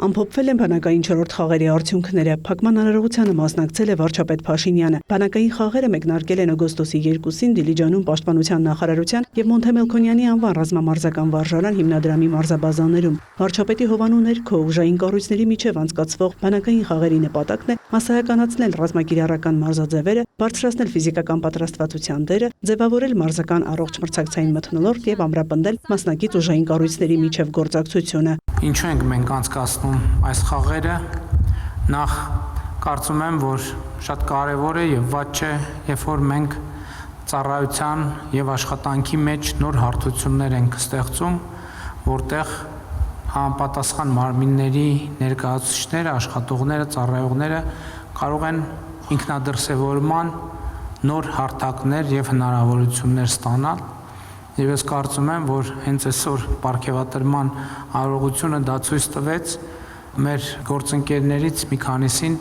Ամփոփվել են բանակային 4-րդ խաղերի արդյունքները։ Փակման արարողությանը մասնակցել է վարչապետ Փաշինյանը։ Բանակային խաղերը մեկնարկել են օգոստոսի 2-ին Դիլիջանում Պաշտպանության նախարարության եւ Մոնթե Մելքոնյանի անվան ռազմամարզական վարժարան հիմնադրամի մարզաբազաներում։ Վարչապետի հովանու ներքո ուժային կառույցների միջև անցկացվող բանակային խաղերի նպատակն է մասսայականացնել ռազմակիրառական մարզաձևերը, բարձրացնել ֆիզիկական պատրաստվածության դերը, ձևավորել մարզական առողջ մրցակցային մթնոլորտ եւ ամրապնդել մասնակից ուժային կառույցների միջև գործակցությունը։ Ինչու ենք մենք անցկացնում այս խաղերը, նախ կարծում եմ, որ շատ կարևոր է եւ ված չէ, երբ որ մենք ծառայության եւ աշխատանքի մեջ նոր հարթություններ ենք ստեղծում, որտեղ համապատասխան մարմինների ներկայացուցիչները, աշխատողները, ծառայողները կարող են ինքնադրսևորման նոր հարթակներ եւ հնարավորություններ ստանալ։ Եվ ես կարծում եմ, որ հենց այսօր պարգևատրման արարողությունը դա ցույց տվեց, մեր գործընկերներից մի քանիսին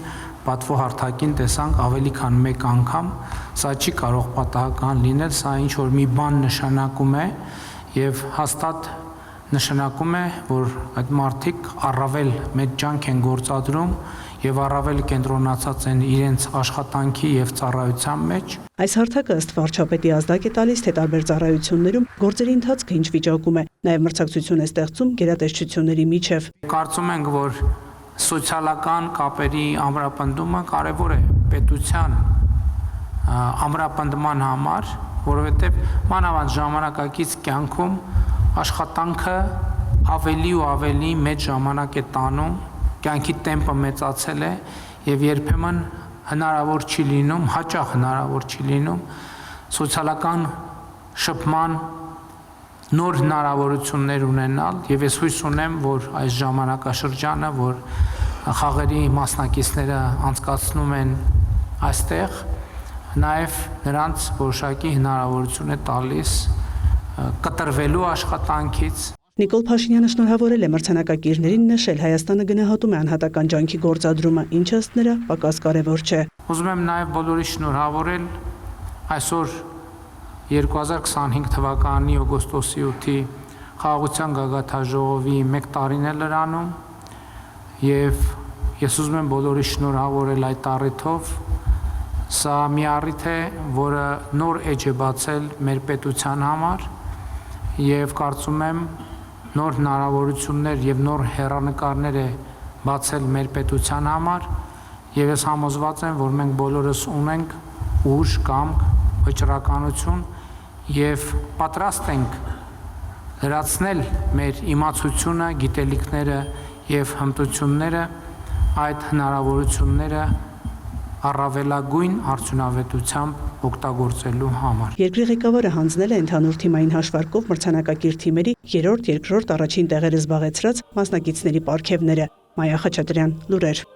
պատվո հարթակին տեսանք ավելի քան մեկ անգամ, սա չի կարող պատահական լինել, սա ինչ որ մի բան նշանակում է եւ հաստատ նշանակում է, որ այդ մարդիկ առավել մեծ ջանք են գործադրում եւ առավել կենտրոնացած են իրենց աշխատանքի եւ ծառայության մեջ։ Այս հարթակը ըստ վարչապետի ազդակ է տալիս, թե տարբեր ծառայություններում գործերի ընթացքը ինչ վիճակում է, նաեւ մրցակցություն է ստեղծում գերատեսչությունների միջև։ Կարծում ենք, որ սոցիալական կապերի ամրապնդումը կարևոր է պետության ամրապնդման համար, որովհետեւ մանավանդ ժամանակակից կյանքում աշխատանքը ավելի ու ավելի մեծ ժամանակ է տանում, կյանքի տեմպը մեծացել է եւ երբեմն հնարավոր չի լինում, հաճախ հնարավոր չի լինում սոցիալական շփման նոր հնարավորություններ ունենալ եւ ես հույս ունեմ, որ այս ժամանակաշրջանը, որ խաղերի մասնակիցները անցկացնում են այստեղ, նաեւ նրանց որոշակի հնարավորություն է տալիս կտրվելու աշխատանքից։ Նիկոլ Փաշինյանը շնորհավորել է մրցանակակիրներին, նշել Հայաստանը գնահատում է անհատական ջանքի գործադրումը, ինչը ըստ նրա պակաս կարևոր չէ։ Ուզում եմ նաև բոլորի շնորհավորել այսօր 2025 թվականի օգոստոսի 8-ի խաղաղության գագաթաժողովի 1 տարին է լրանում եւ ես ուզում եմ բոլորի շնորհավորել այդ առիթով։ Սա մի առիթ է, որը նոր էջ է բացել մեր պետության համար եւ կարծում եմ նոր հնարավորություններ եւ նոր հեռանկարներ է բացել մեր պետության համար եւ ես համոզված եմ, որ մենք բոլորս ունենք ուժ, կամք, վճռականություն եւ պատրաստ ենք լրացնել մեր իմացությունը, գիտելիքները եւ հմտությունները այդ հնարավորությունները առավելագույն արդյունավետությամբ օգտագործելու համար։ Երկրի ղեկավարը հանձնել է ընդհանուր թիմային հաշվարկով մրցանակակիր թիմերի 3-րդ, 2-րդ, առաջին տեղերը զբաղեցրած մասնակիցների պարգևները։ Մայա Խաչատրյան, լուրեր։